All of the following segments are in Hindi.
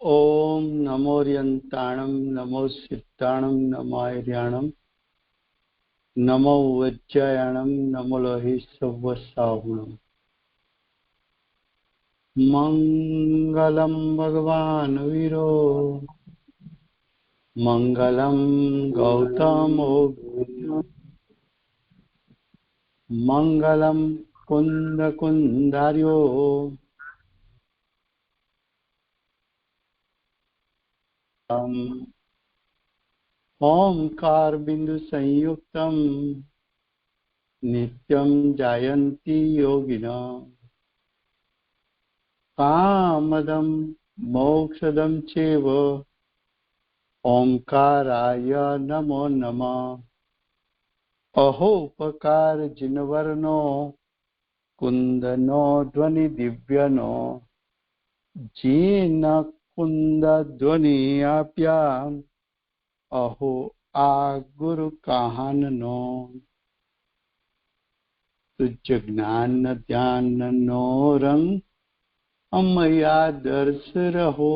ओम नमोरियंताणं नमो सिद्धाणं नमो आर्याणं नमो वज्रायणं नमो लोहि सव्वसाहुणम्। मंगलम भगवान वीरो मंगलम गौतमो बुद्ध मंगलम कुंद कुंदार्यो ओंकार बिंदु संयुक्तम नित्यं जायन्ति योगिनः कामदं मोक्षदं चैव ओंकाराय नमो नमः। अहोपकार जिनवर्णो कुंदनो ध्वनि दिव्यनो जीन कुंद ध्वनि आप्याम अहो आ गुरु काहनो तुझ ज्ञान ध्यान नो रंग अमया दर्श रहो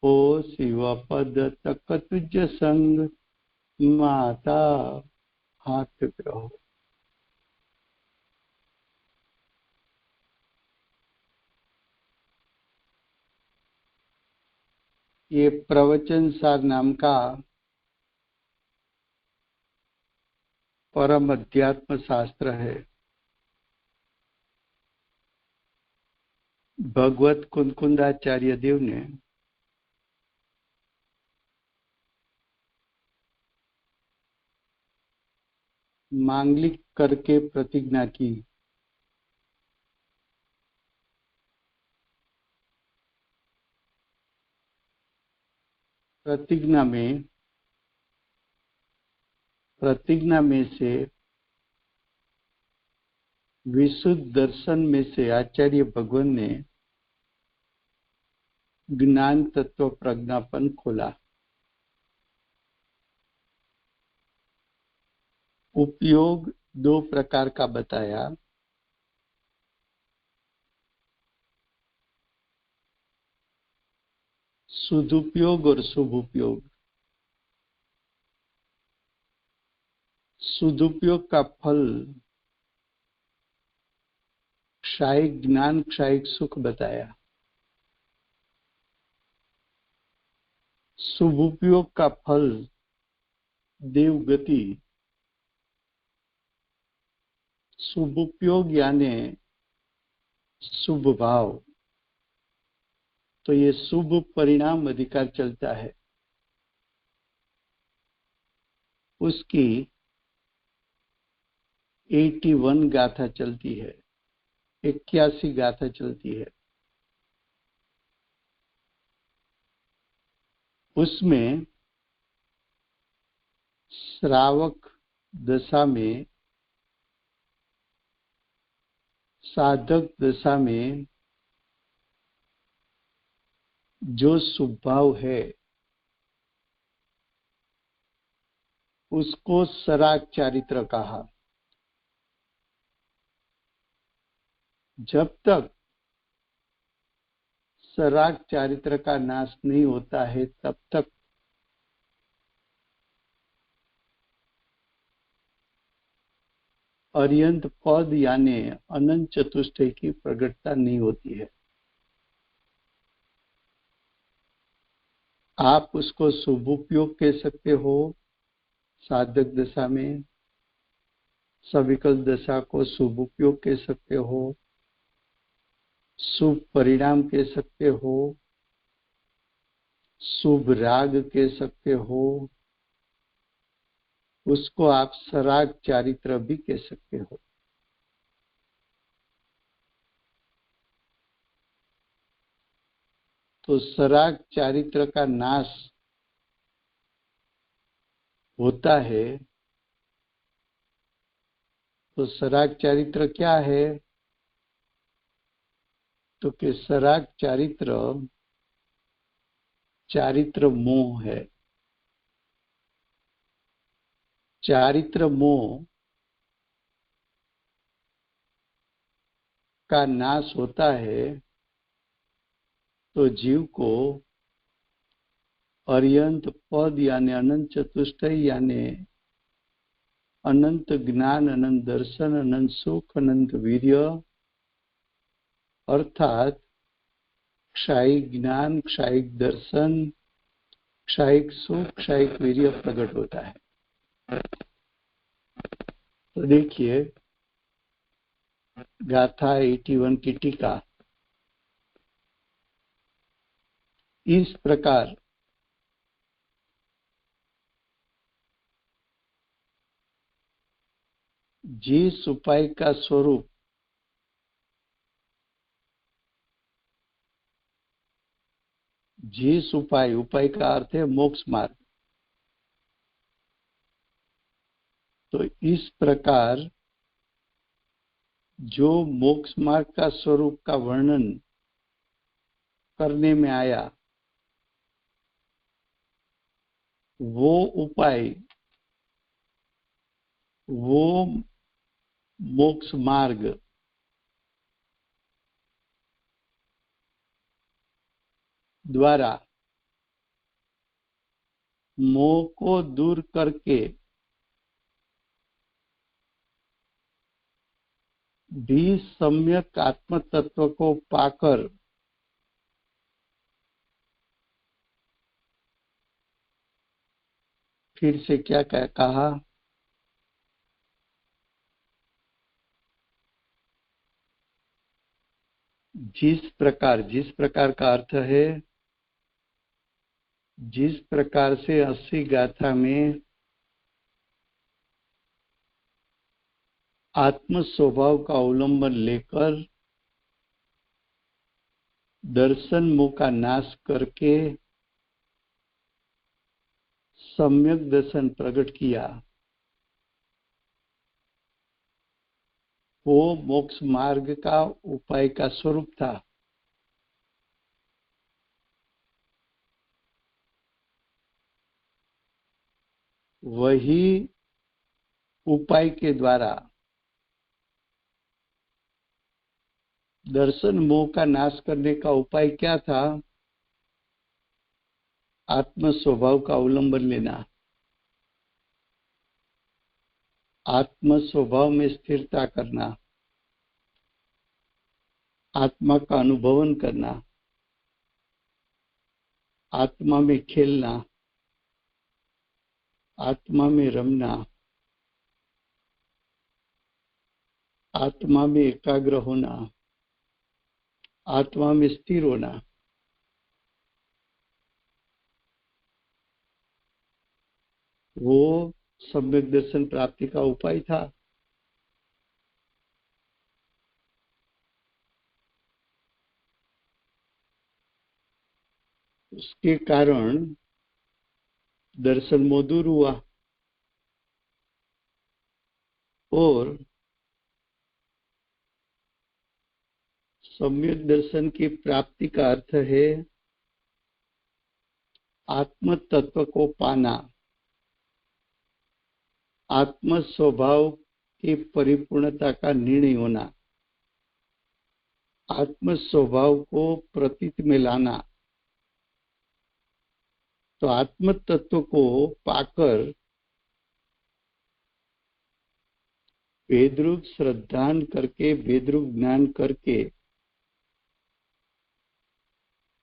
ओ शिव पद तक तुझ संग माता हाथ ग्रहो। ये प्रवचन सार नाम का परम अध्यात्म शास्त्र है। भगवत कुंकुंदाचार्य देव ने मांगलिक करके प्रतिज्ञा की। प्रतिज्ञा में से विशुद्ध दर्शन में से आचार्य भगवान ने ज्ञान तत्व प्रज्ञापन खोला। उपयोग दो प्रकार का बताया। सदुपयोग और शुभ उपयोग। सदुपयोग का फल क्षायिक ज्ञान क्षायिक सुख बताया। शुभ उपयोग का फल देव गति। शुभ उपयोग यानी शुभ भाव। तो ये शुभ परिणाम अधिकार चलता है। उसकी 81 गाथा चलती है, 81 गाथा चलती है। उसमें श्रावक दशा में, साधक दशा में जो शुभ भाव है उसको सराग चारित्र कहा। जब तक सराग चारित्र का नाश नहीं होता है तब तक अर्यंत पद यानी अनंत चतुष्टय की प्रकटता नहीं होती है। आप उसको शुभ उपयोग कह सकते हो साधक दशा में, सविकल दशा को शुभ उपयोग कह सकते हो, शुभ परिणाम कह सकते हो, शुभ राग कह सकते हो, उसको आप सराग चारित्र भी कह सकते हो। तो सराग चारित्र का नाश होता है। तो सराग चारित्र क्या है? तो कि सराग चारित्र चारित्र मोह है। चारित्र मोह का नाश होता है तो जीव को अर्यंत पद यानी अनंत चतुष्टय यानी अनंत ज्ञान, अनंत दर्शन, अनंत सुख, अनंत वीर्य, अर्थात क्षायिक ज्ञान, क्षायिक दर्शन, क्षायिक सुख, क्षायिक वीर्य प्रकट होता है। तो देखिए गाथा 81 की टीका इस प्रकार जिस उपाय का स्वरूप जिस उपाय का अर्थ है मोक्ष मार्ग, तो इस प्रकार जो मोक्ष मार्ग का स्वरूप का वर्णन करने में आया, वो उपाय, वो मोक्ष मार्ग द्वारा मोह को दूर करके भी सम्यक आत्म तत्व को पाकर फिर से क्या कहा, जिस प्रकार का अर्थ है जिस प्रकार से 80 गाथा में आत्म स्वभाव का अवलंबन लेकर दर्शन मोह का नाश करके सम्यक दर्शन प्रकट किया, वो मोक्ष मार्ग का उपाय का स्वरूप था। वही उपाय के द्वारा दर्शन मोह का नाश करने का उपाय क्या था? आत्म स्वभाव का अवलंबन लेना, आत्म स्वभाव में स्थिरता करना, आत्मा का अनुभवन करना, आत्मा में खेलना, आत्मा में रमना, आत्मा में एकाग्र होना, आत्मा में स्थिर होना, वो सम्यक दर्शन प्राप्ति का उपाय था। उसके कारण दर्शन मोह दूर हुआ और सम्यक दर्शन की प्राप्ति का अर्थ है आत्म तत्व को पाना, आत्म स्वभाव की परिपूर्णता का निर्णय होना, आत्म स्वभाव को प्रतीत में लाना। तो आत्म तत्व को पाकर वेदरूप श्रद्धान करके, वेदरूप ज्ञान करके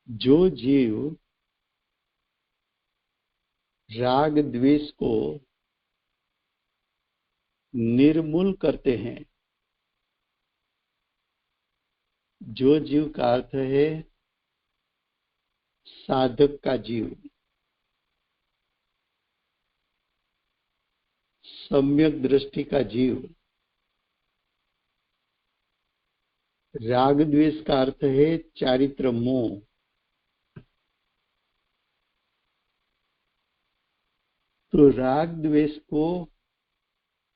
जो जीव राग द्वेष को निर्मूल करते हैं, जो जीव का अर्थ है साधक का जीव, सम्यक दृष्टि का जीव। राग द्वेष का अर्थ है चारित्र मोह। तो राग द्वेष को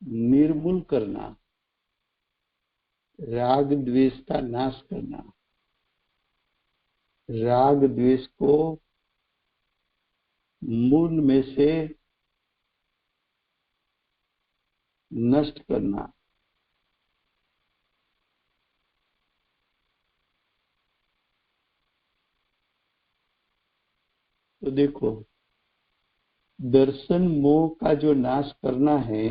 निर्मूल करना, राग द्वेष का नाश करना, राग द्वेष को मूल में से नष्ट करना, तो देखो दर्शन मोह का जो नाश करना है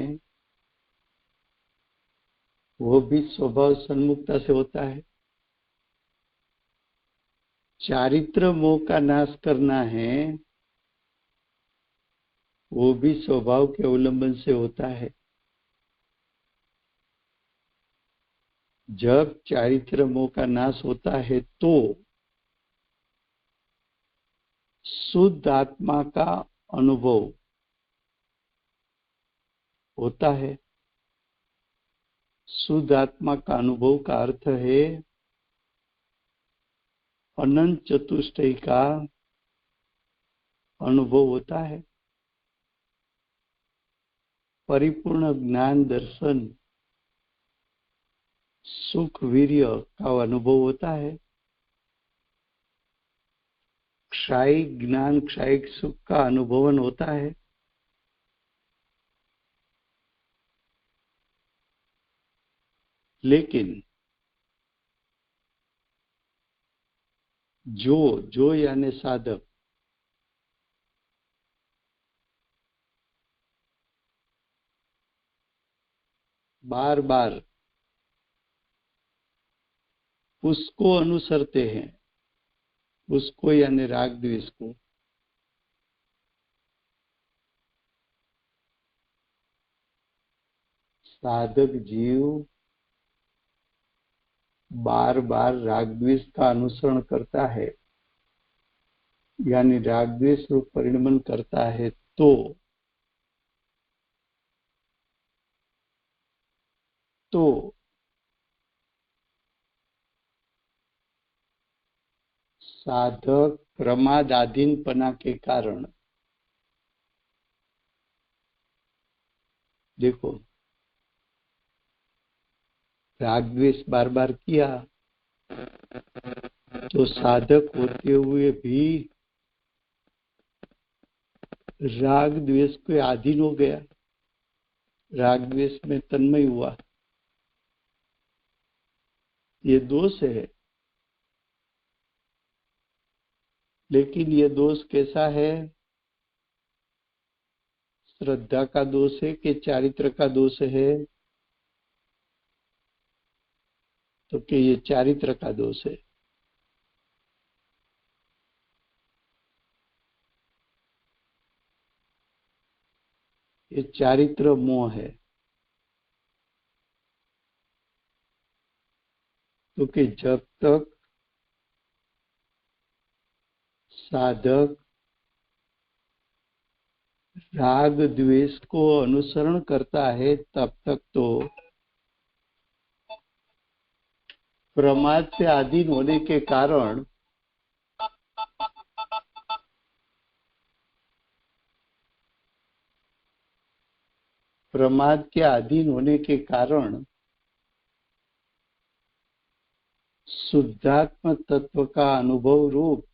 वो भी स्वभाव सन्मुखता से होता है। चारित्र मोह का नाश करना है वो भी स्वभाव के अवलंबन से होता है। जब चारित्र मोह का नाश होता है तो शुद्ध आत्मा का अनुभव होता है। शुद्ध आत्मा का अनुभव का अर्थ है अनंत चतुष्टय का अनुभव होता है। परिपूर्ण ज्ञान दर्शन सुख वीर्य का अनुभव होता है। क्षायिक ज्ञान क्षायिक सुख का अनुभवन होता है। लेकिन जो यानी साधक बार बार उसको अनुसरते हैं, उसको यानी राग द्वेष को, साधक जीव बार बार राग द्वेष का अनुसरण करता है यानी राग द्वेष रूप परिणमन करता है तो साधक प्रमादाधीनपना के कारण, देखो राग द्वेष बार बार किया तो साधक होते हुए भी राग द्वेष के अधीन हो गया, राग द्वेष में तन्मय हुआ। ये दोष है। लेकिन ये दोष कैसा है? श्रद्धा का दोष है कि चारित्र का दोष है? तो कि ये चारित्र का दोष है। ये चारित्र मोह है। क्योंकि जब तक साधक राग द्वेष को अनुसरण करता है तब तक तो प्रमाद से अधीन होने के कारण प्रमाद के अधीन होने के कारण शुद्धात्म तत्व का अनुभव रूप,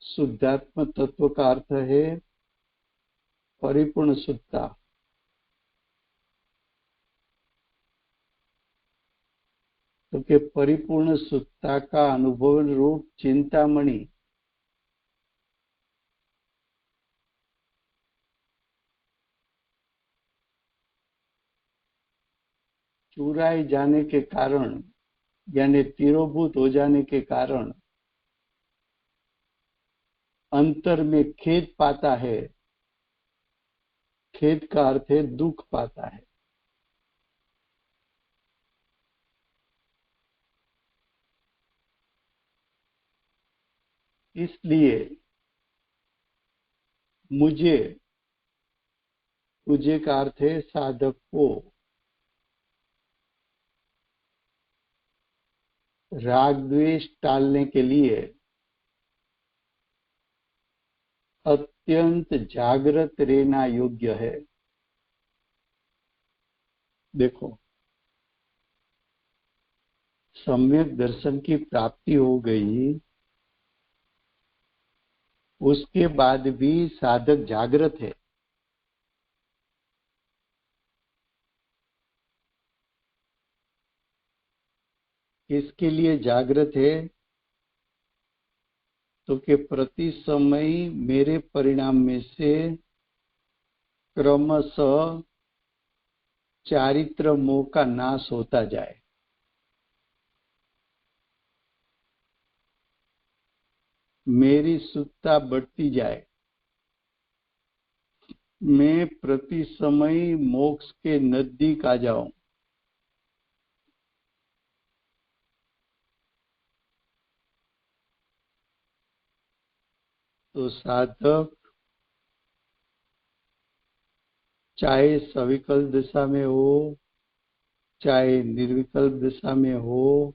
शुद्धात्म तत्व का अर्थ है परिपूर्ण शुद्धता। तो कि परिपूर्ण शुद्धता का अनुभव रूप चिंतामणि चुराए जाने के कारण यानी तिरोभूत हो जाने के कारण अंतर में खेद पाता है। खेद का अर्थ है दुख पाता है। इसलिए तुझे का अर्थ है साधक को राग द्वेष टालने के लिए अत्यंत जागृत रहना योग्य है। देखो सम्यक दर्शन की प्राप्ति हो गई, उसके बाद भी साधक जागृत है। किसके लिए जागृत है? तो कि प्रति समय मेरे परिणाम में से क्रमशः चारित्र मोह का नाश होता जाए। मेरी शुद्धता बढ़ती जाए। मैं प्रति समय मोक्ष के नजदीक आ जाऊं। तो साधक चाहे सविकल्प दशा में हो, चाहे निर्विकल्प दशा में हो,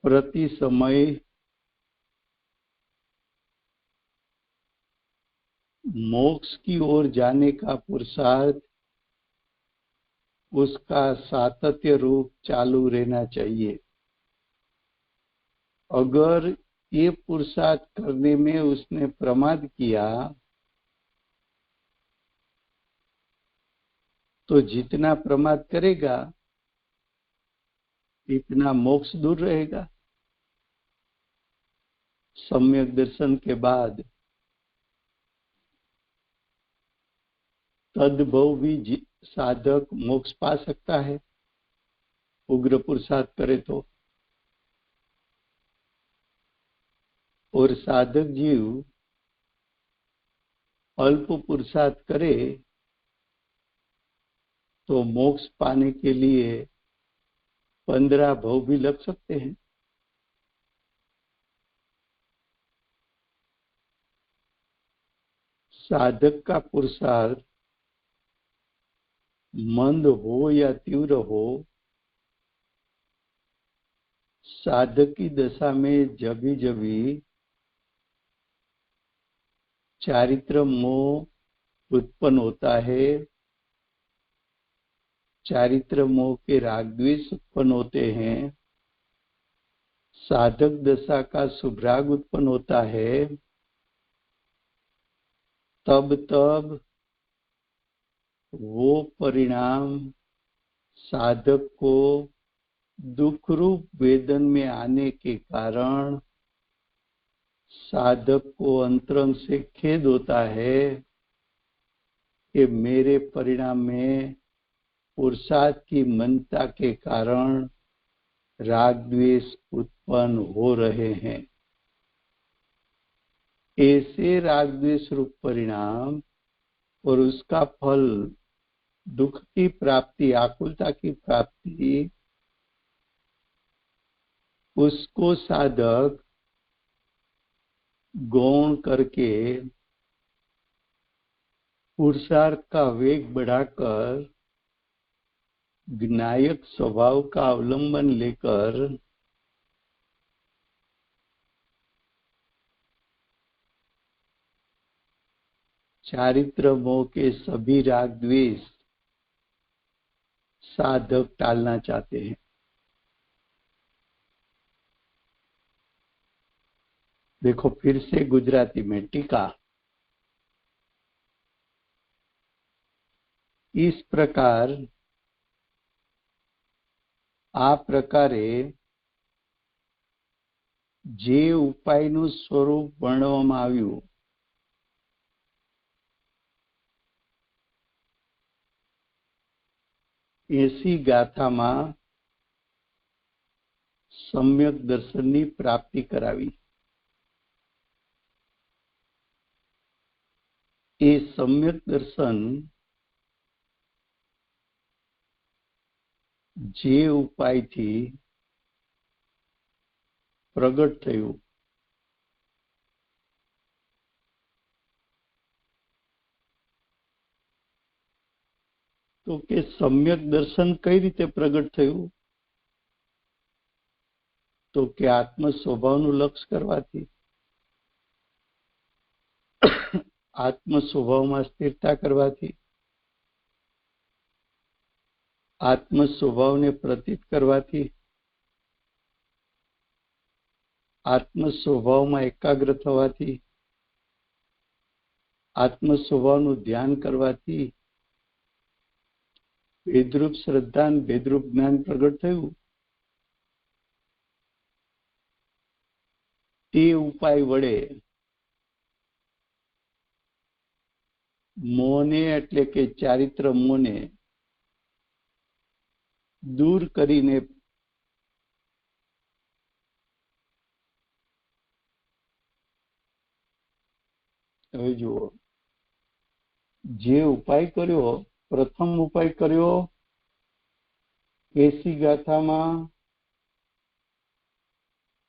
प्रति समय मोक्ष की ओर जाने का पुरुषार्थ उसका सातत्य रूप चालू रहना चाहिए। अगर ये पुरुषार्थ करने में उसने प्रमाद किया तो जितना प्रमाद करेगा इतना मोक्ष दूर रहेगा। सम्यक दर्शन के बाद तद्भव भी साधक मोक्ष पा सकता है, उग्र पुरुषार्थ करे तो। और साधक जीव अल्प पुरुषार्थ करे तो मोक्ष पाने के लिए 15 भव भी लग सकते हैं। साधक का पुरुषार्थ मंद हो या तीव्र हो, साधक की दशा में जभी जभी चारित्र मोह उत्पन्न होता है, चारित्र मोह के राग द्वेष उत्पन्न होते हैं, साधक दशा का शुभराग उत्पन्न होता है, तब वो परिणाम साधक को दुख रूप वेदन में आने के कारण साधक को अंतरंग से खेद होता है कि मेरे परिणाम में पुरुषार्थ की मनता के कारण राग द्वेष उत्पन्न हो रहे हैं। ऐसे राग द्वेष रूप परिणाम और उसका फल दुख की प्राप्ति, आकुलता की प्राप्ति, उसको साधक गौण करके पुरुषार्थ का वेग बढ़ाकर ज्ञायक स्वभाव का अवलंबन लेकर चारित्र मोह के सभी राग द्वेष साधक टालना चाहते हैं। देखो फिर से गुजराती में टीका। इस प्रकार आ प्रकारे જે ઉપાયનું સ્વરૂપ વર્ણવવામાં આવ્યું એસી ગાથામાં સમ્યક દર્શનની પ્રાપ્તિ કરાવી। એ સમ્યક દર્શન જે ઉપાયથી પ્રગટ થયું તો કે સમ્યક દર્શન કઈ રીતે પ્રગટ થયું તો કે આત્મ સ્વભાવનું લક્ષ કરવાથી, આત્મ સ્વભાવમાં સ્થિરતા કરવાથી, આત્મ સ્વભાવને પ્રતીત કરવાથી, આત્મ સ્વભાવમાં એકાગ્ર થવાથી, આત્મ સ્વભાવનું ધ્યાન કરવાથી ભેદરૂપ શ્રદ્ધા અને ભેદરૂપ જ્ઞાન પ્રગટ થયું। તે ઉપાય વડે મોહને એટલે કે ચારિત્ર મોહને દૂર કરીને હવે જુઓ, જે ઉપાય કર્યો, પ્રથમ ઉપાય કર્યો 80 ગાથામાં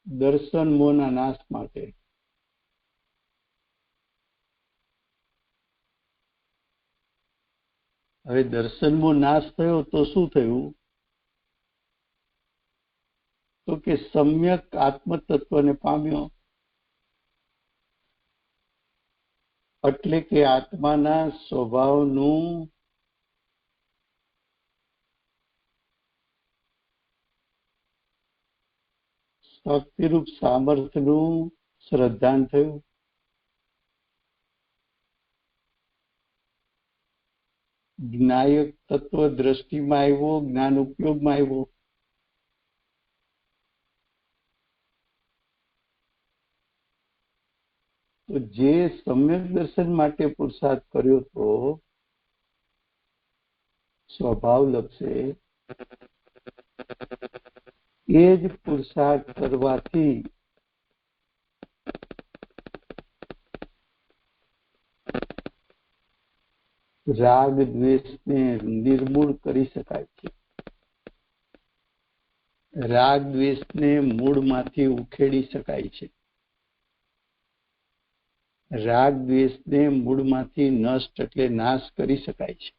દર્શન મોહના નાશ માટે. હવે દર્શન મોહ નાશ થયો તો શું થયું? તો કે સમ્યક આત્મ તત્વને પામ્યો. એટલે કે આત્માના સ્વભાવનું શક્તિરૂપ સામર્થ્યનું શ્રદ્ધાન થયું. જ્ઞાયક તત્વ દ્રષ્ટિમાં આવ્યો, જ્ઞાન ઉપયોગમાં આવ્યો. તો જે સમ્યક દર્શન માટે પુરુષાર્થ કર્યો તો સ્વભાવ લક્ષે, એ જ પુરુષાર્થ કરવાથી રાગ દ્વેષને નિર્મૂળ કરી શકાય છે. રાગ દ્વેષને મૂળમાંથી ઉખેડી શકાય છે. રાગ દ્વેષને મૂળમાંથી નષ્ટ એટલે નાશ કરી શકાય છે.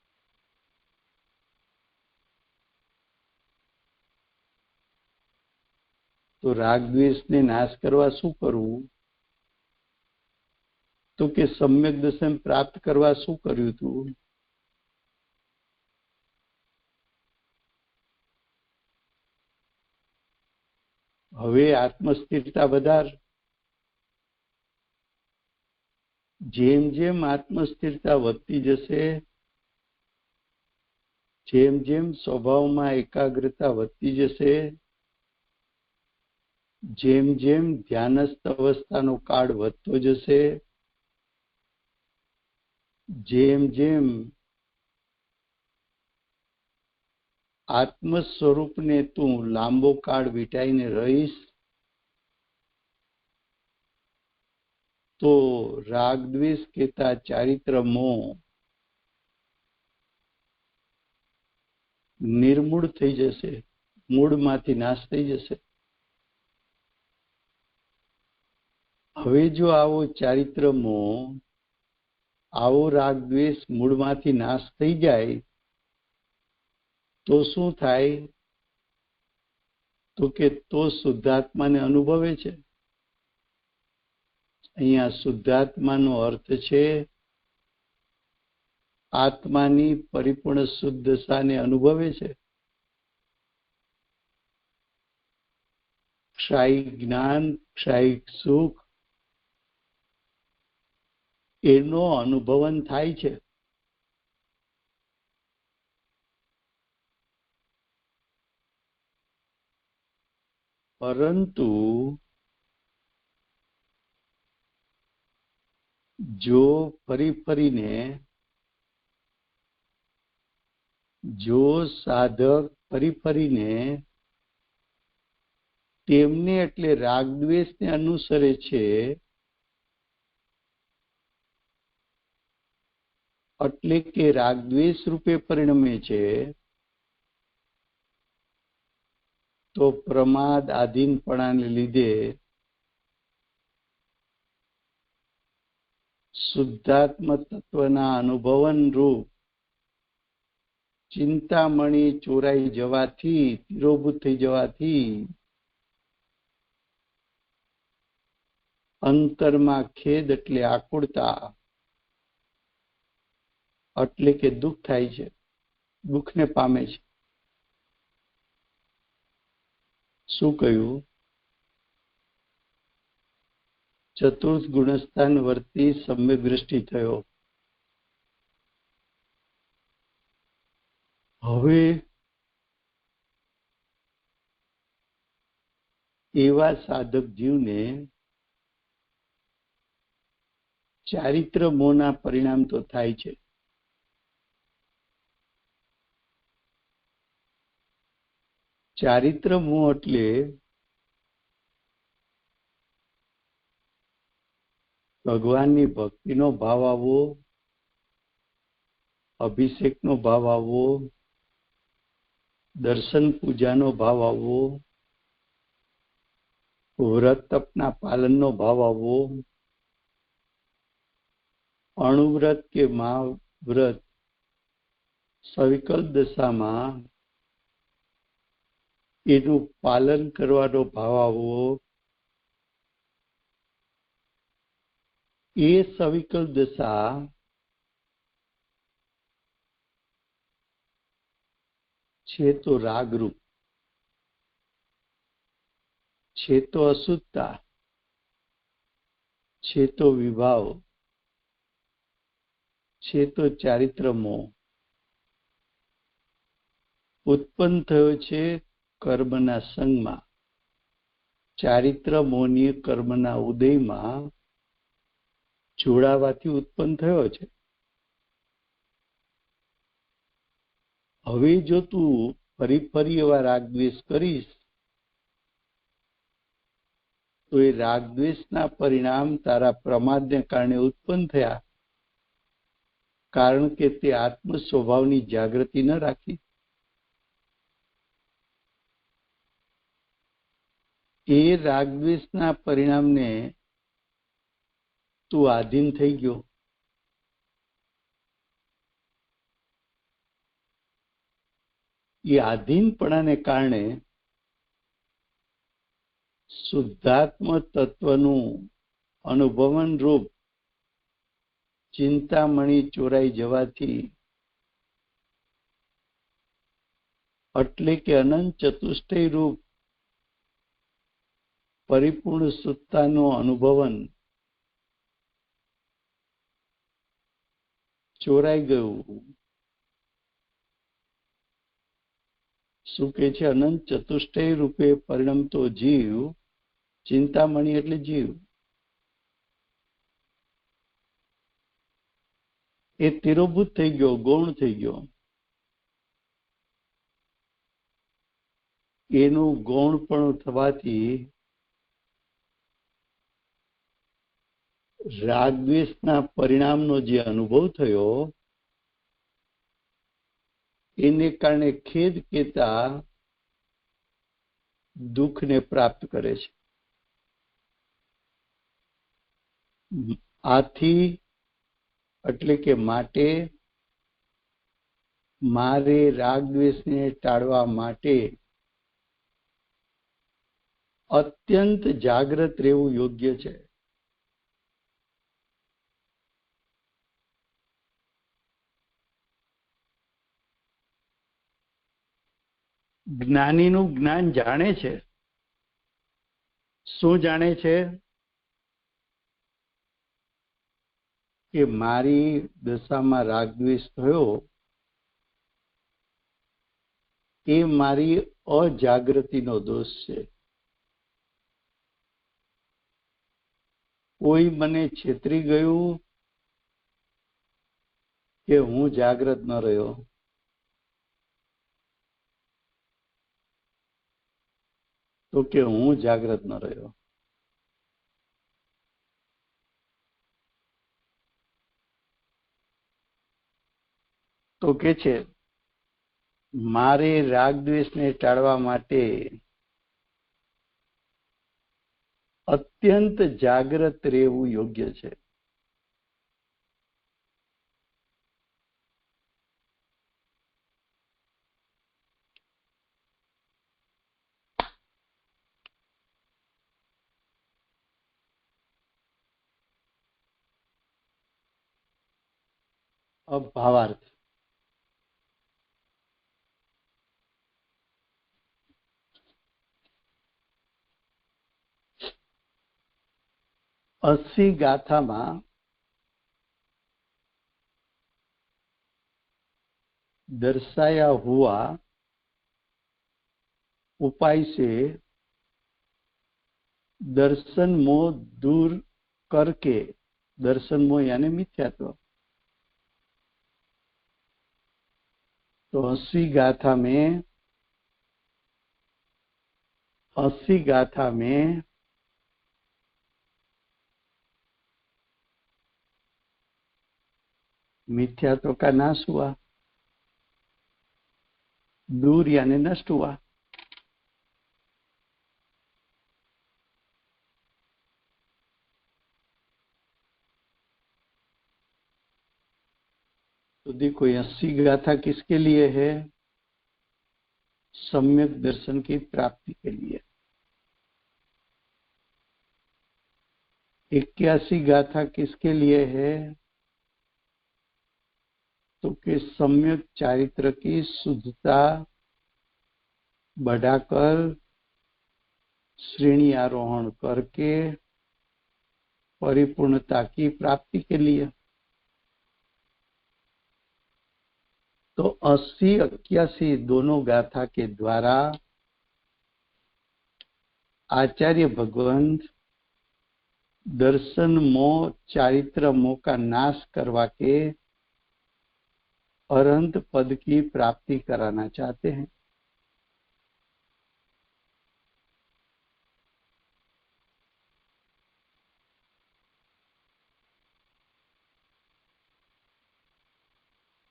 તો રાગ દ્વેષને નાશ કરવા શું કરવું? તો કે સમ્યક દર્શન પ્રાપ્ત કરવા શું કર્યું હતું? હવે આત્મસ્થિરતા વધાર. જેમ જેમ આત્મસ્થિરતા વધતી જશે, જેમ જેમ સ્વભાવમાં એકાગ્રતા વધતી જશે, જેમ જેમ ધ્યાનસ્થ અવસ્થાનો કાળ વધતો જશે, જેમ જેમ આત્મ સ્વરૂપને તું લાંબો કાળ વીંટાઈને રહીશ, તો રાગ દ્વેષ કેતા ચારિત્ર મોહ નિર્મૂળ થઈ જશે, મૂળમાંથી નાશ થઈ જશે. હવે જો આવો ચારિત્ર મોહ, આવો રાગ દ્વેષ મૂળમાંથી નાશ થઈ જાય તો શું થાય? તો કે તો શુદ્ધાત્માને અનુભવે છે. અહીંયા શુદ્ધાત્માનો અર્થ છે આત્માની પરિપૂર્ણ શુદ્ધ દશાને અનુભવે છે. ક્ષાયિક જ્ઞાન, ક્ષાયિક સુખ એનો અનુભવન થાય છે. પરંતુ જો ફરીને જો સાધક ફરીને તેમને એટલે રાગદ્વેષને અનુસરે છે, એટલે કે રાગદ્વેષ રૂપે પરિણમે છે, તો પ્રમાદ આધીનપણાને લીધે શુદ્ધાત્મ તત્વના અનુભવન રૂપ ચિંતામણી ચોરાઈ જવાથી, તિરોભૂત થઈ જવાથી અંતરમાં ખેદ એટલે આકુળતા, એટલે કે દુઃખ થાય છે, દુઃખને પામે છે. શું કહ્યું? ચતુર્થ ગુણસ્થાન વર્તી સમ્યક દ્રષ્ટિ થયો. હવે એવા સાધક જીવને ચારિત્ર મોહના પરિણામ તો થાય છે. ચારિત્ર મોહ એટલે ભગવાનની ભક્તિનો ભાવ આવવો, અભિષેકનો ભાવ આવવો, દર્શન પૂજાનો ભાવ આવવો, વ્રત તપના પાલનનો ભાવ આવવો, અણુવ્રત કે મહાવ્રત સવિકલ્પ દશામાં એનું પાલન કરવાનો ભાવ આવવો, એ સવિકલ્પ દશા છે તો રાગરૂપ, છે તો અશુદ્ધતા, છે તો વિભાવ, છે તો ચારિત્ર મોહ. ઉત્પન્ન થયો છે કર્મના સંગમાં. ચારિત્ર મોહની કર્મના ઉદયમાં જોડાવાથી ઉત્પન્ન થયો છે. હવે જો તું ફરી એવા રાગદ્વેષ કરીશ તો એ રાગદ્વેષના પરિણામ તારા પ્રમાદને કારણે ઉત્પન્ન થયા, કારણ કે તે આત્મ સ્વભાવની જાગૃતિ ન રાખી. એ રાગદ્વેષના પરિણામને તું આધીન થઈ ગયો. એ આધીનપણાને કારણે શુદ્ધાત્મ તત્વનું અનુભવન રૂપ ચિંતામણી ચોરાઈ જવાથી, એટલે કે અનંત ચતુષ્ટય રૂપ પરિપૂર્ણ સત્તાનું અનુભવન ચોરાઈ ગયું. શું કે છે? અનંત ચતુષ્ટય રૂપે પરિણમતો જીવ, ચિંતામણી એટલે જીવ, એ તિરોભૂત થઈ ગયો, ગૌણ થઈ ગયો. એનું ગૌણપણું થવાથી રાગદ્વેષના પરિણામનો જે અનુભવ થયો એને કારણે ખેદ કેતા દુઃખને પ્રાપ્ત કરે છે. આથી એટલે કે માટે મારે રાગદ્વેષને ટાળવા માટે અત્યંત જાગ્રત રહેવું યોગ્ય છે. જ્ઞાનીનું જ્ઞાન જાણે છે. શું જાણે છે? કે મારી દશામાં રાગદ્વેષ થયો એ મારી અજાગૃતિનો દોષ છે. કોઈ મને છેતરી ગયું કે હું જાગ્રત ન રહ્યો. તો કે હું જાગ્રત ન રહ્યો. તો કે છે મારે રાગદ્વેષને ટાળવા માટે અત્યંત જાગ્રત રહેવું યોગ્ય છે. ભાવાર્થ. अस्सी गाथा में दर्शाया हुआ उपाय से दर्शन मोह दूर करके दर्शन मोह यानी मिथ्यात्व। तो 80 गाथा में मिथ्यात्व का नाश हुआ, दूर यानी नष्ट हुआ। तो देखो 80 गाथा किसके लिए है? सम्यक दर्शन की प्राप्ति के लिए। 81 गाथा किसके लिए है? तो कि सम्यक चारित्र की शुद्धता बढ़ाकर श्रेणी आरोहण करके परिपूर्णता की प्राप्ति के लिए। तो 80-81 दोनों गाथा के द्वारा आचार्य भगवान दर्शन मोह चारित्र मोह का नाश करवा के अरंत पद की प्राप्ति कराना चाहते हैं।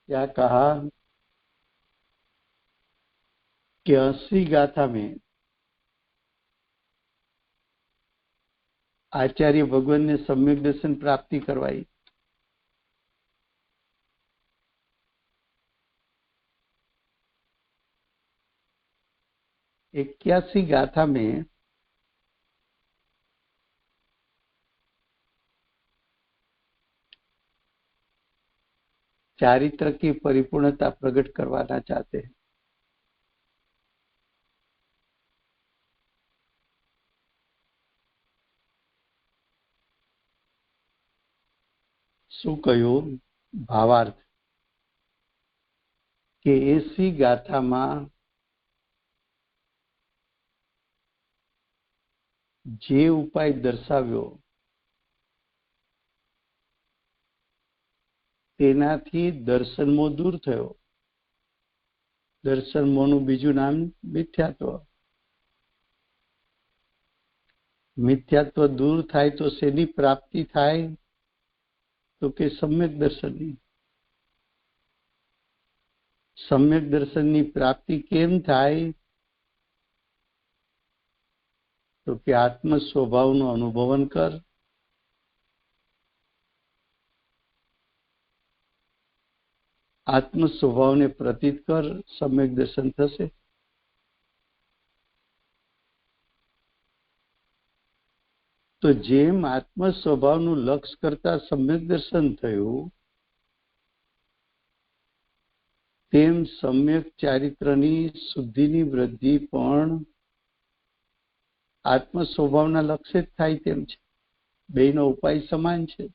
क्या कहा कि 80 गाथा में आचार्य भगवान ने सम्यक दर्शन प्राप्ति करवाई। इक्यासी गाथा में चारित्र की परिपूर्णता प्रकट करवाना चाहते हैं। શું કહ્યું? ભાવાર્થ કે 80 ગાથામાં જે ઉપાય દર્શાવ્યો તેનાથી દર્શન મોહ દૂર થયો। દર્શન મોહનું બીજું નામ મિથ્યાત્વ। મિથ્યાત્વ दूर થાય તો શેની પ્રાપ્તિ થાય? તો કે सम्यक દર્શનની। सम्यक દર્શનની પ્રાપ્તિ કેમ થાય? તો કે આત્મ સ્વભાવનું અનુભવન કર, આત્મ સ્વભાવને પ્રતીત કર, सम्यक દર્શન થશે। તો જેમ આત્મ સ્વભાવનું લક્ષ કરતા सम्यक દર્શન થયું તેમ सम्यक ચારિત્રની શુદ્ધિની વૃદ્ધિ પણ આત્મ સ્વભાવના લક્ષ્ય જ થાય તેમ છે। બેયનો ઉપાય સમાન છે।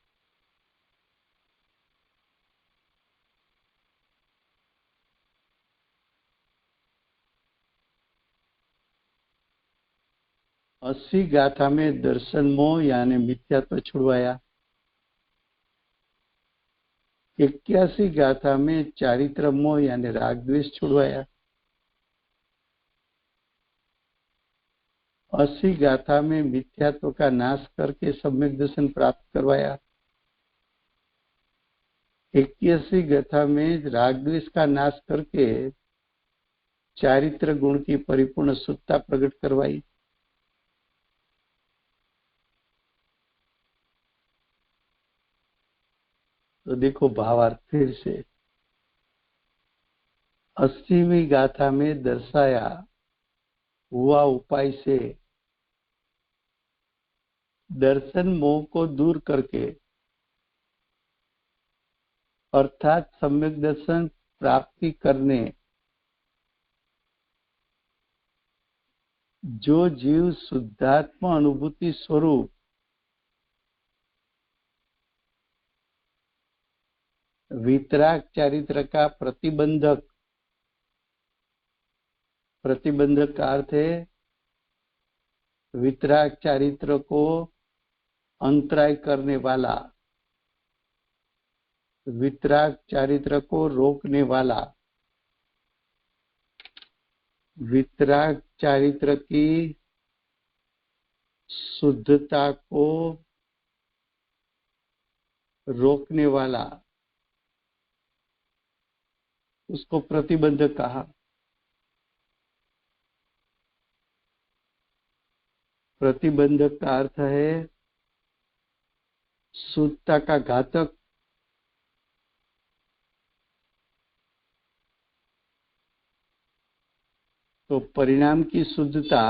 अस्सी गाथा में दर्शन मोह यानी मिथ्यात्व छुड़वाया। 81 गाथा में चारित्र मोह यानी राग द्वेष छुड़वाया। 80 गाथा में मिथ्यात्व का नाश करके सम्यक दर्शन प्राप्त करवाया। 81 गाथा में राग द्वेष का नाश करके चारित्र गुण की परिपूर्ण शुद्धता प्रकट करवाई। तो देखो भावार्थ फिर से। 80वीं गाथा में दर्शाया हुआ उपाय से दर्शन मोह को दूर करके अर्थात सम्यक दर्शन प्राप्ति करने जो जीव शुद्धात्मा अनुभूति स्वरूप वितराग चारित्र का प्रतिबंधक का अर्थ है वितराग चारित्र को अंतराय करने वाला वितराग चारित्र को रोकने वाला, वितराग चारित्र की शुद्धता को रोकने वाला, उसको प्रतिबंधक कहा। प्रतिबंधक का अर्थ है शुद्धता का घातक। तो परिणाम की शुद्धता,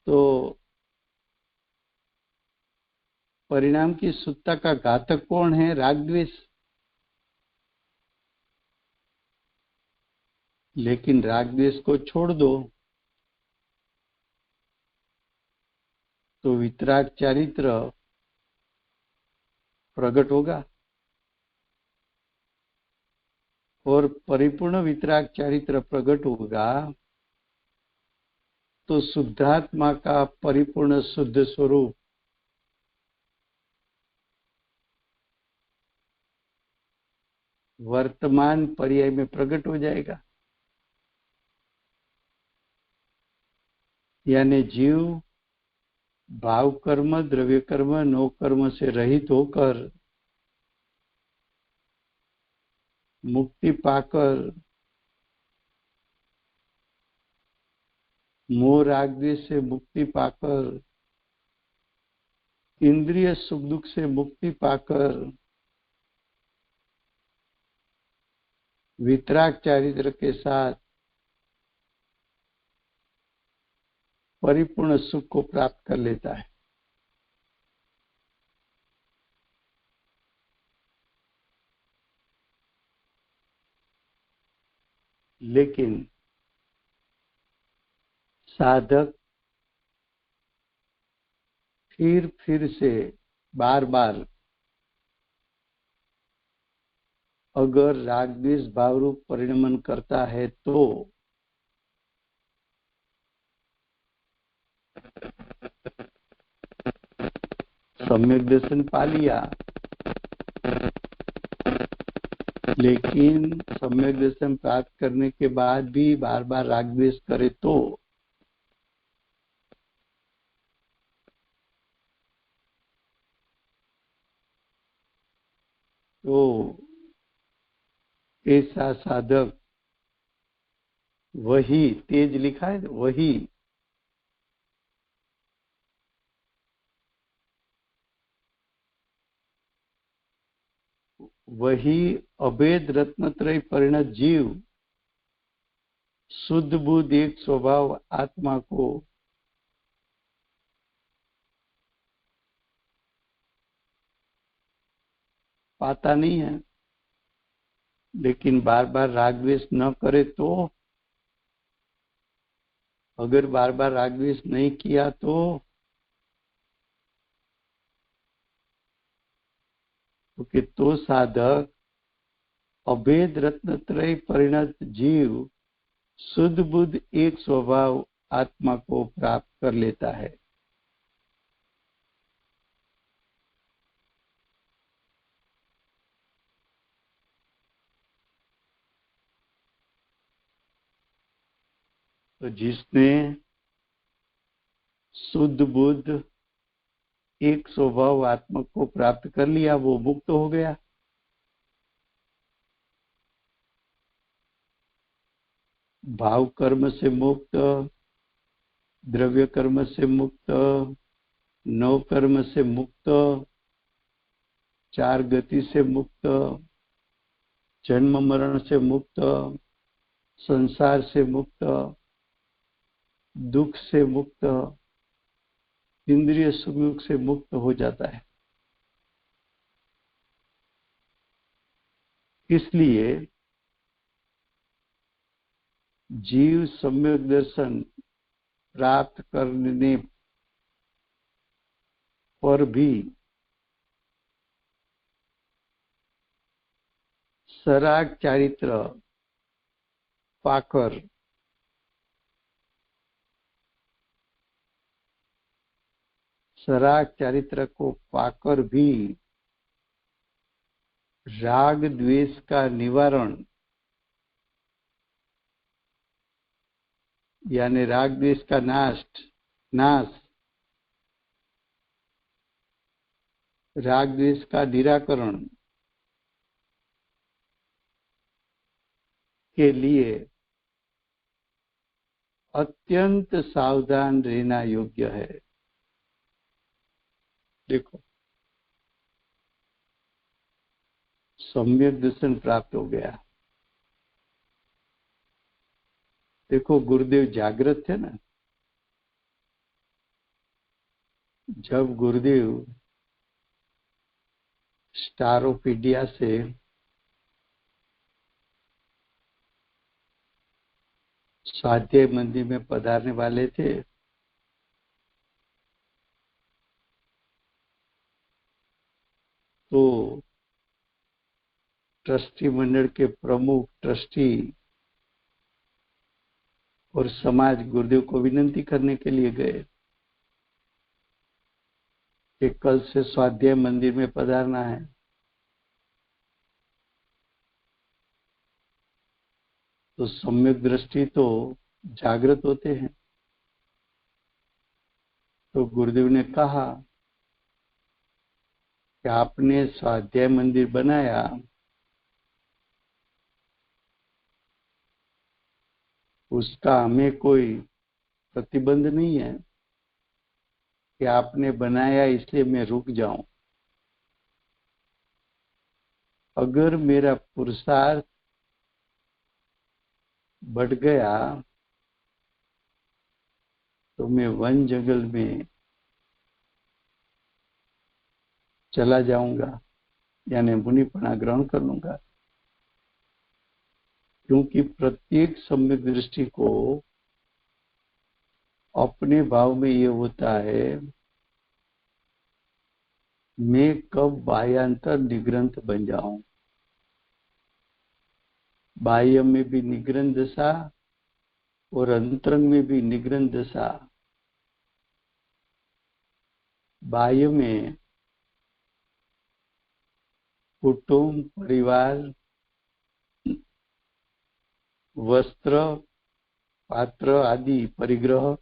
तो परिणाम की शुद्धता का घातक कौन है? राग द्वेष। लेकिन राग द्वेष को छोड़ दो तो वितराग चारित्र प्रकट होगा, और परिपूर्ण वितराग चारित्र प्रकट होगा तो शुद्धात्मा का परिपूर्ण शुद्ध स्वरूप वर्तमान पर्याय में प्रकट हो जाएगा। यानी जीव भाव कर्म, द्रव्य कर्म, नौ कर्म से रहित होकर मुक्ति पाकर मोह राग द्वेष से मुक्ति पाकर, इंद्रिय सुख दुख से मुक्ति पाकर वितराग चारित्र के साथ परिपूर्ण सुख को प्राप्त कर लेता है। लेकिन साधक फिर से बार बार अगर राग द्वेष भाव रूप परिणमन करता है तो सम्यक दर्शन पा लिया, लेकिन सम्यक दर्शन प्राप्त करने के बाद भी बार बार राग द्वेष करे तो ऐसा साधक, वही तेज लिखा है, वही अभेद रत्नत्रय परिणत जीव शुद्ध बुद्ध एक स्वभाव आत्मा को पाता नहीं है। लेकिन बार बार राग द्वेष न करे तो, अगर बार बार राग द्वेष नहीं किया तो साधक अभेद रत्नत्रय परिणत जीव शुद्ध बुद्ध एक स्वभाव आत्मा को प्राप्त कर लेता है। तो जिसने शुद्ध बुद्ध एक स्वभाव आत्मा को प्राप्त कर लिया वो मुक्त हो गया। भाव कर्म से मुक्त, द्रव्य कर्म से मुक्त, नौ कर्म से मुक्त, चार गति से मुक्त, जन्म मरण से मुक्त, संसार से मुक्त, दुख से मुक्त, इंद्रिय सुख से मुक्त हो जाता है। इसलिए जीव सम्यक दर्शन प्राप्त करने पर भी सराग चारित्र पाकर सराग चारित्र को पाकर भी राग द्वेष का निवारण यानी राग द्वेष का नाश, राग द्वेष का निराकरण के लिए अत्यंत सावधान रहना योग्य है। देखो, सम्यक दर्शन प्राप्त हो गया। देखो, गुरुदेव जागृत थे ना, जब गुरुदेव स्टार ऑफ इंडिया से स्वाध्याय मंदिर में पधारने वाले थे, तो ट्रस्टी मंडल के प्रमुख ट्रस्टी और समाज गुरुदेव को विनंती करने के लिए गए कि कल से स्वाध्याय मंदिर में पधारना है। तो सम्यक दृष्टि तो जागृत होते हैं। तो गुरुदेव ने कहा कि आपने स्वाध्याय मंदिर बनाया, उसका हमें कोई प्रतिबंध नहीं है कि आपने बनाया इसलिए मैं रुक जाऊं। अगर मेरा पुरुषार्थ बढ़ गया तो मैं वन जंगल में चला जाऊंगा, यानी मुनिपना ग्रहण कर लूंगा। क्योंकि प्रत्येक सम्यक दृष्टि को अपने भाव में ये होता है, मैं कब बाह्यांतर निग्रंथ बन जाऊं। बाह्य में भी निग्रंथ दशा और अंतरंग में भी निग्रंथ दशा। बाह्य में कुटुंब, परिवार, वस्त्र, पात्र आदि परिग्रह,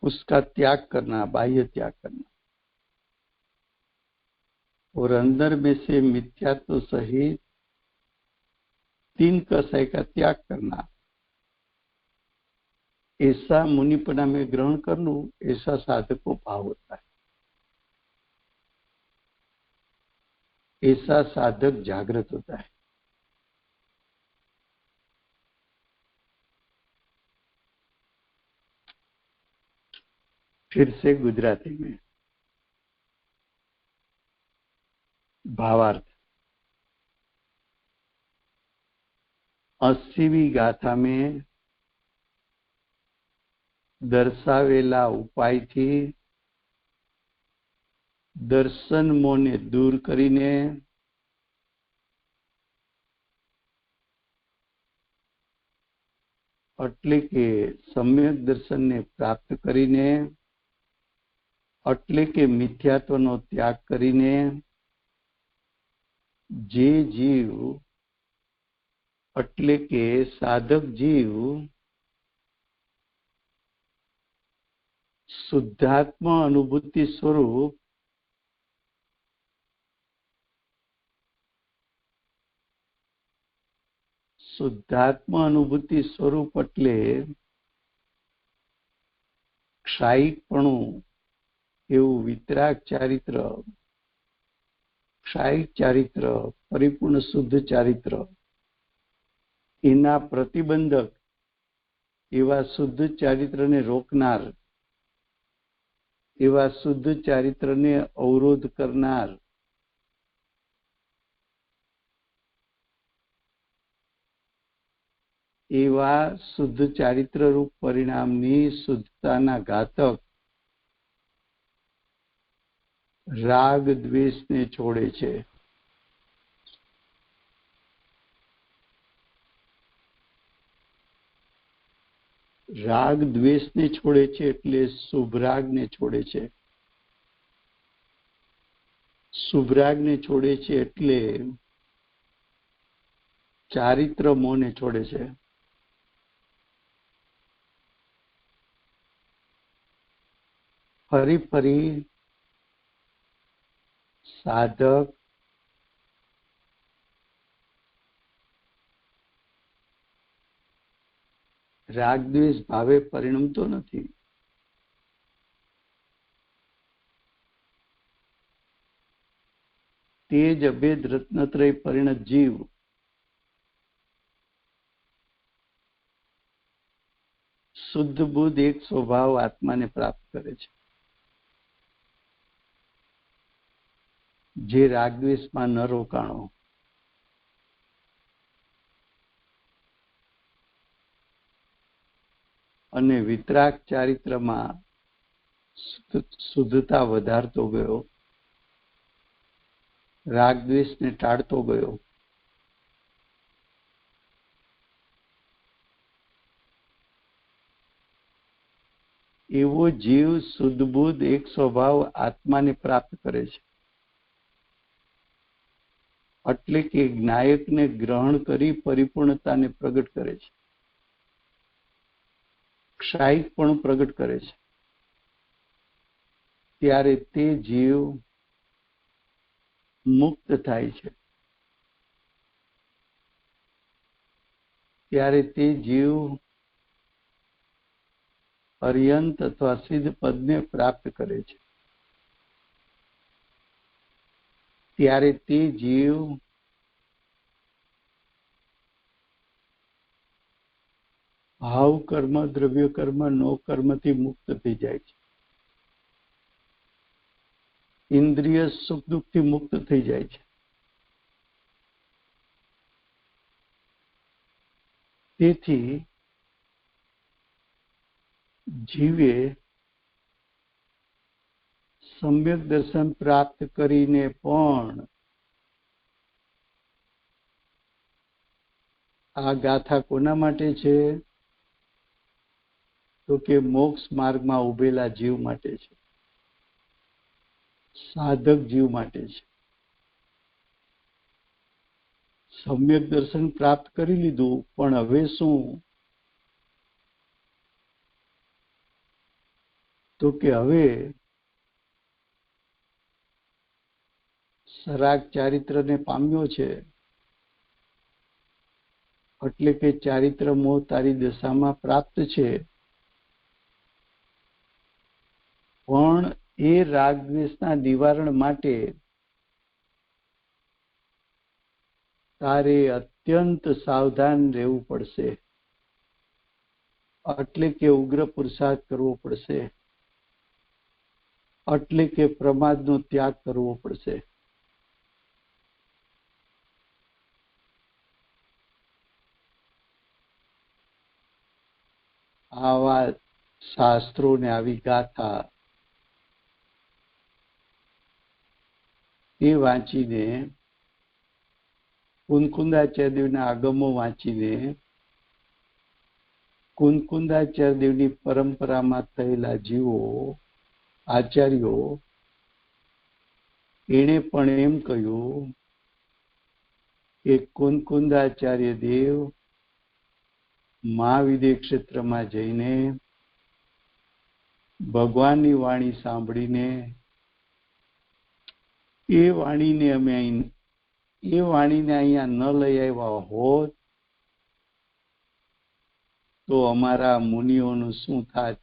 उसका त्याग करना, बाह्य त्याग करना। और अंदर में से मिथ्यात्व सहित 3 कषाय का त्याग करना। ऐसा मुनिपना में ग्रहण कर लूं, ऐसा साधक को भाव होता है। ऐसा साधक जागृत होता है। फिर से गुजराती में भावार्थ। 80મી गाथा में दर्शावेला उपायથી दर्शन मोहને दूर કરીને એટલે કે सम्यक દર્શનને પ્રાપ્ત કરીને એટલે કે મિથ્યાત્વનો ત્યાગ કરીને જે જીવ એટલે કે સાધક જીવ શુદ્ધાત્મા અનુભૂતિ સ્વરૂપ શુદ્ધાત્મા અનુભૂતિ સ્વરૂપ એટલે ક્ષાયિકપણું એવું વિતરાગ ચારિત્ર, ક્ષાયિક ચારિત્ર, પરિપૂર્ણ શુદ્ધ ચારિત્ર, એના પ્રતિબંધક એવા શુદ્ધ ચારિત્રને રોકનાર, એવા શુદ્ધ ચારિત્રને અવરોધ કરનાર, એવા શુદ્ધ ચારિત્ર રૂપ પરિણામની શુદ્ધતાના ઘાતક રાગ દ્વેષને છોડે છે। રાગ દ્વેષને છોડે છે એટલે શુભરાગને છોડે છે. શુભરાગને છોડે છે એટલે ચારિત્ર મોહને છોડે છે. ફરી ફરી સાધક રાગદ્વેષ ભાવે પરિણમતો નથી. તે જ અભેદ રત્નત્રય પરિણત જીવ શુદ્ધ બુદ્ધ એક સ્વભાવ આત્માને પ્રાપ્ત કરે છે, જે રાગદ્વેષમાં ન રોકાણો. અને વિતરાગ ચારિત્રમાં શુદ્ધતા વધારતો ગયો, રાગદ્વેષને ટાળતો ગયો. એવો જીવ શુદ્ધ બુદ્ધ એક સ્વભાવ આત્માને પ્રાપ્ત કરે છે. એટલે કે જ્ઞાયકને ગ્રહણ કરી પરિપૂર્ણતાને પ્રગટ કરે છે, ક્ષાયિક પણ પ્રગટ કરે છે. ત્યારે તે જીવ મુક્ત થાય છે. ત્યારે તે જીવ અર્યંત અથવા સિદ્ધ પદને પ્રાપ્ત કરે છે. ત્યારે તે જીવ ભાવ કર્મ, દ્રવ્ય કર્મ, નો કર્મથી મુક્ત થઈ જાય છે. ઇન્દ્રિય સુખ દુઃખથી મુક્ત થઈ જાય છે. તેથી જીવે સમ્યક દર્શન પ્રાપ્ત કરીને પણ આ ગાથા કોના માટે છે? તો કે મોક્ષ માર્ગમાં ઉભેલા જીવ માટે છે, સાધક જીવ માટે છે. સમ્યક દર્શન પ્રાપ્ત કરી લીધું, પણ હવે શું? તો કે હવે સરાગ ચારિત્રને પામ્યો છે, એટલે કે ચારિત્ર મોહ તારી દશામાં પ્રાપ્ત છે. પણ એ રાગદ્વેષના નિવારણ માટે તારે અત્યંત સાવધાન રહેવું પડશે. એટલે કે ઉગ્ર પુરુષાર્થ કરવો પડશે. એટલે કે પ્રમાદનો ત્યાગ કરવો પડશે. આવા શાસ્ત્રોને આવી ગાથા એ વાંચીને, કુંદકુંદાચાર્ય દેવના આગમો વાંચીને, કુંદકુંદાચાર્ય દેવની પરંપરામાં થયેલા જીવો, આચાર્યો, એણે પણ એમ કહ્યું કે કુંદકુંદાચાર્ય દેવ મહાવિદ્ય ક્ષેત્રમાં જઈને ભગવાનની વાણી સાંભળીને એ વાણીને અહીંયા ન લઈ આવ્યા હોત તો અમારા મુનિઓનું શું થાત?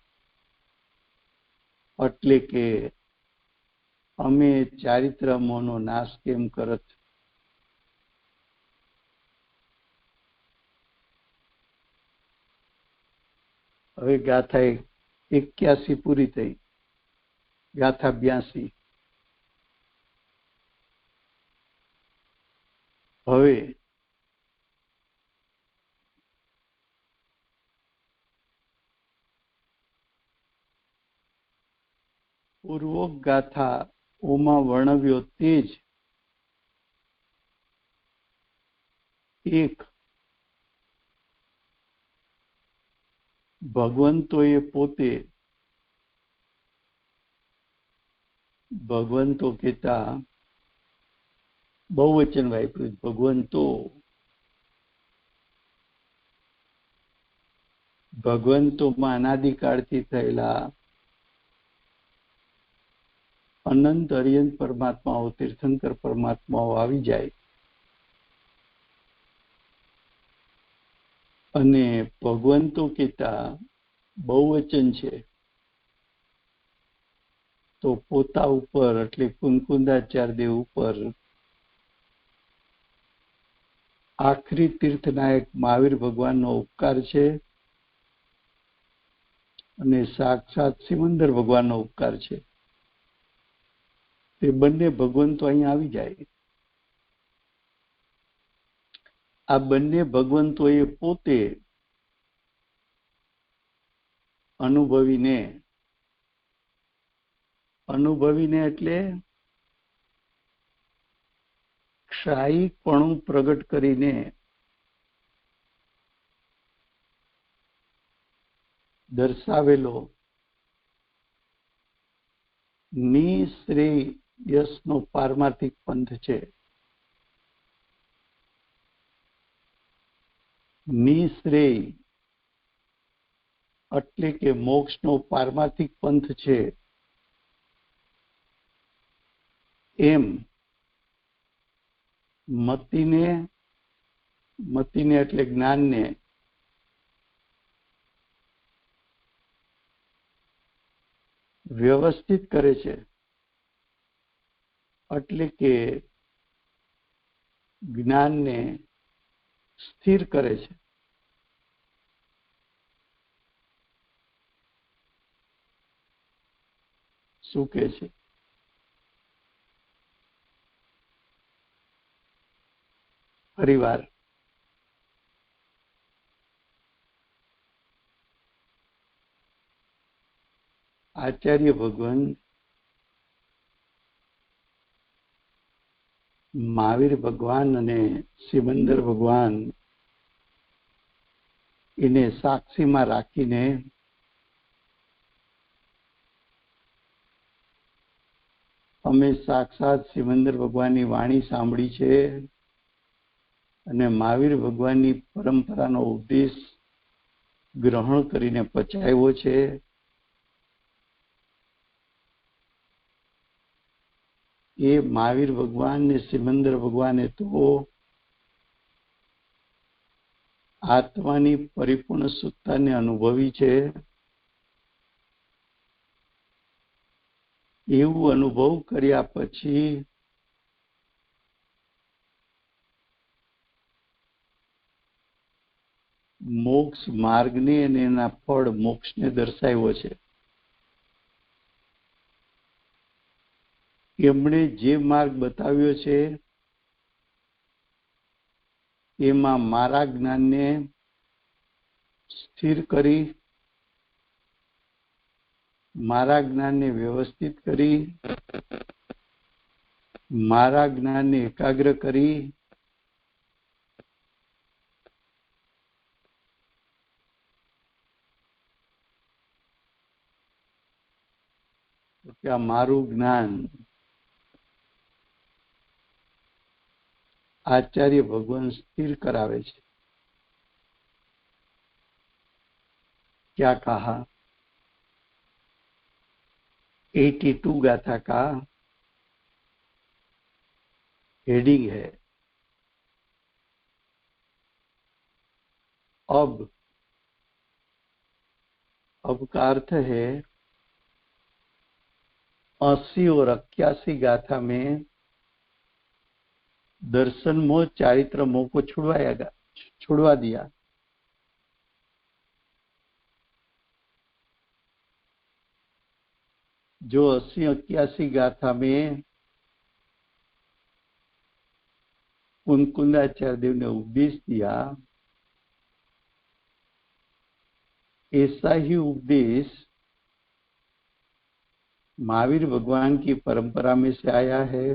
એટલે કે અમે ચારિત્ર મોહનો નાશ કેમ કરત? હવે ગાથા 81 પૂરી થઈ. ગાથા 82. હવે પૂર્વોક ગાથા ઓમાં વર્ણવ્યો તે જ એક ભગવંતોએ પોતે ભગવંતો કહેતા બહુવચન વાપર્યું. ભગવંતો ભગવંતોમાં અનાદિકાળથી થયેલા અનંત અર્યંત પરમાત્માઓ, તીર્થંકર પરમાત્માઓ આવી જાય અને ભગવંતો કહેતા બહુવચન છે તો પોતા ઉપર એટલે કુંકુંદાચાર્ય દેવ ઉપર આખરી તીર્થનાયક મહાવીર ભગવાનનો ઉપકાર છે અને સાક્ષાત સિમંદર ભગવાનનો ઉપકાર છે. તે બંને ભગવંતો અહીં આવી જાય. આ બંને ભગવંતોએ પોતે અનુભવીને એટલે ક્ષાયિકપણું પ્રગટ કરીને દર્શાવેલો નિશ્રેયસનો પારમાર્થિક પંથ છે. નિશ્રેય એટલે કે મોક્ષનો પારમાર્થિક પંથ છે. એમ મતિને એટલે જ્ઞાનને વ્યવસ્થિત કરે છે, એટલે કે જ્ઞાનને સ્થિર કરે છે. શું કહે છે? ફરીવાર આચાર્ય ભગવાન મહાવીર ભગવાન અને સિમંદર ભગવાન એને સાક્ષીમાં રાખીને અમે સાક્ષાત સિમંદર ભગવાનની વાણી સાંભળી છે અને મહાવીર ભગવાનની પરંપરાનો ઉપદેશ ગ્રહણ કરીને પચાવ્યો છે. એ મહાવીર ભગવાન ને સિમંદર ભગવાને તો આત્માની પરિપૂર્ણ શુદ્ધતાને અનુભવી છે. એવું અનુભવ કર્યા પછી મોક્ષ માર્ગને અને એના ફળ મોક્ષને દર્શાવ્યો છે. એમણે જે માર્ગ બતાવ્યો છે એમાં મારા જ્ઞાનને સ્થિર કરી, મારા જ્ઞાનને વ્યવસ્થિત કરી, મારા જ્ઞાનને એકાગ્ર કરી કે આ મારું જ્ઞાન આચાર્ય ભગવાન સ્થિર કરાવે છે. क्या कहा? 82 गाथा का हेडिंग है अब का अर्थ है 80 और 81 गाथा में दर्शन मोह चारित्र मोह को छुड़वा दिया. जो 80-81 गाथा में कुंकुंदाचार्य देव ने उपदेश दिया, ऐसा ही उपदेश महावीर भगवान की परंपरा में से आया है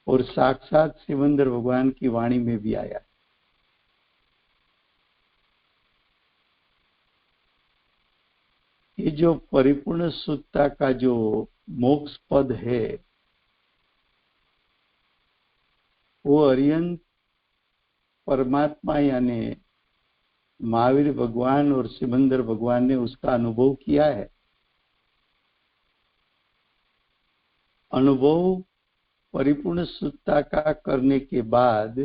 और साक्षात सिमंदर भगवान की वाणी में भी आया. ये जो परिपूर्ण शुद्धता का जो मोक्ष पद है वो अरिहंत परमात्मा यानी महावीर भगवान और सिमंदर भगवान ने उसका अनुभव किया है। अनुभव परिपूर्ण शुद्धता का करने के बाद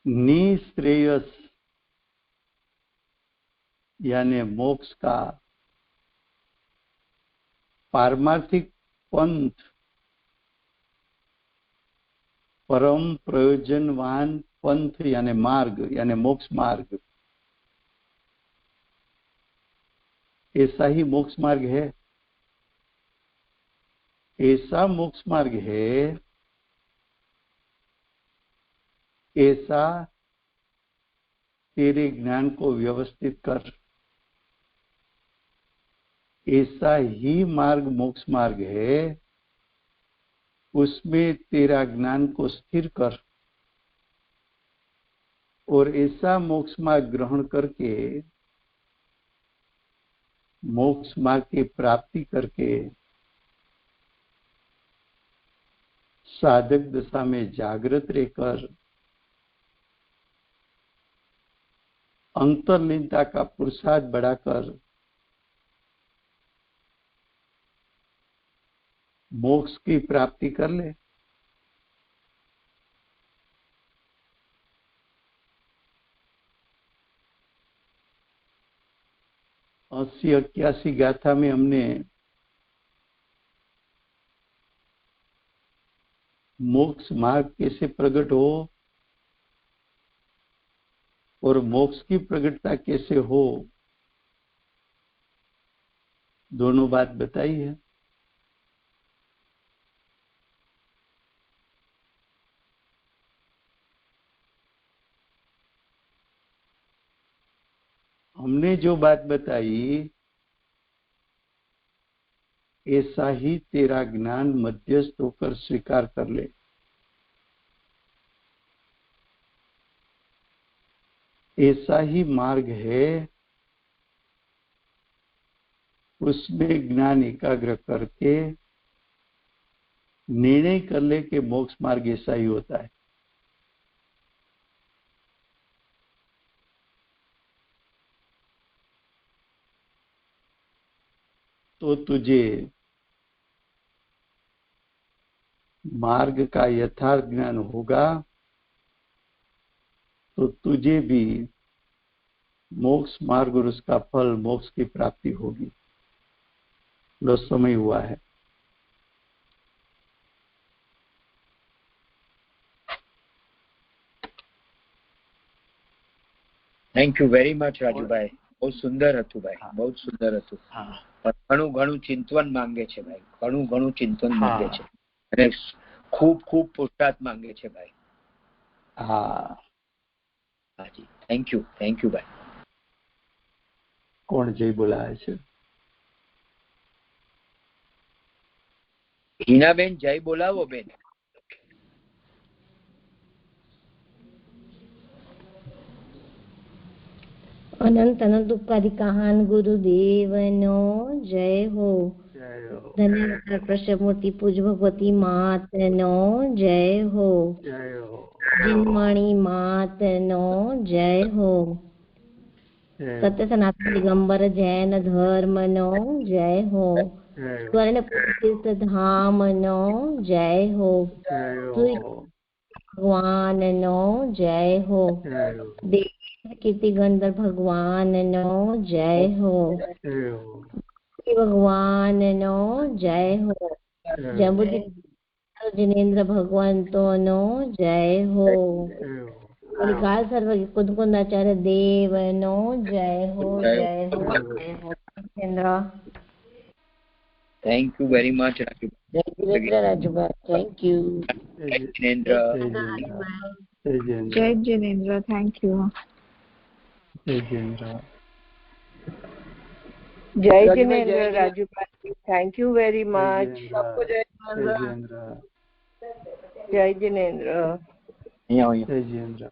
निश्रेयस यानी मोक्ष का पारमार्थिक पंथ, परम प्रयोजनवान पंथ यानी मार्ग यानी मोक्ष मार्ग, ऐसा ही मोक्ष मार्ग है। ऐसा मोक्ष मार्ग है, ऐसा तेरे ज्ञान को व्यवस्थित कर, ऐसा ही मार्ग मोक्ष मार्ग है, उसमें तेरा ज्ञान को स्थिर कर और ऐसा मोक्ष मार्ग ग्रहण करके मोक्ष मार्ग की प्राप्ति करके साधक दशा में जागृत रहकर अंतर्लीनता का पुरुषार्थ बढ़ाकर मोक्ष की प्राप्ति कर ले। 80-81 गाथा में हमने मोक्ष मार्ग कैसे प्रकट हो और मोक्ष की प्रकटता कैसे हो, दोनों बात बताई है। हमने जो बात बताई ऐसा ही तेरा ज्ञान मध्यस्थ होकर स्वीकार कर ले। ऐसा ही मार्ग है, उसमें ज्ञान एकाग्र करके निर्णय कर ले कि मोक्ष मार्ग ऐसा ही होता है। तो तुझे मार्ग का यथार्थ ज्ञान होगा, तो तुझे भी मोक्ष मार्ग और उसका फल मोक्ष की प्राप्ति होगी। लो समय हुआ है। Thank you very much Raju भाई, बहुत सुंदर હતું ભાઈ, बहुत सुंदर હતું। ઘણું ઘણું ચિંતન માંગે છે ભાઈ, ઘણું ઘણું ચિંતન માંગે છે અને ખૂબ ખૂબ પુરુષાર્થ માંગે છે ભાઈ। હાજી, થેન્ક યુ ભાઈ। કોણ જય બોલાવે છે? હિનાબેન જય બોલાવો બેન। अनंत अनंत उपकारी कहान गुरुदेवनो जय हो। धन्यवाद प्रशमूर्ति पूज भगवती मातनो जय हो। जिनमणि मातनो जय हो। सत्य सनातन दिगंबर जैन धर्मनो जय हो। स्वर्ण तीर्थ धामनो जय हो। भगवान नो जय हो। कीर्ति गंधर भगवान नो जय हो। भगवान नो जय हो। जबुदी जिनेन्द्र भगवंतो नो जय हो। काल सर्व कुंदकुंदाचार्य देव नो जय हो। जय हो जय हो। Jinendra thank you very much Raju. Raju भाई थैंक यू। जिनेन्द्र जय जिनेन्द्र थैंक यू। जय जिनेन्द्र। जय जिनेन्द्र राजू भाई थैंक यू वेरी मच। सबको जय जिनेन्द्र। जय जिनेन्द्र। जय जिनेन्द्र।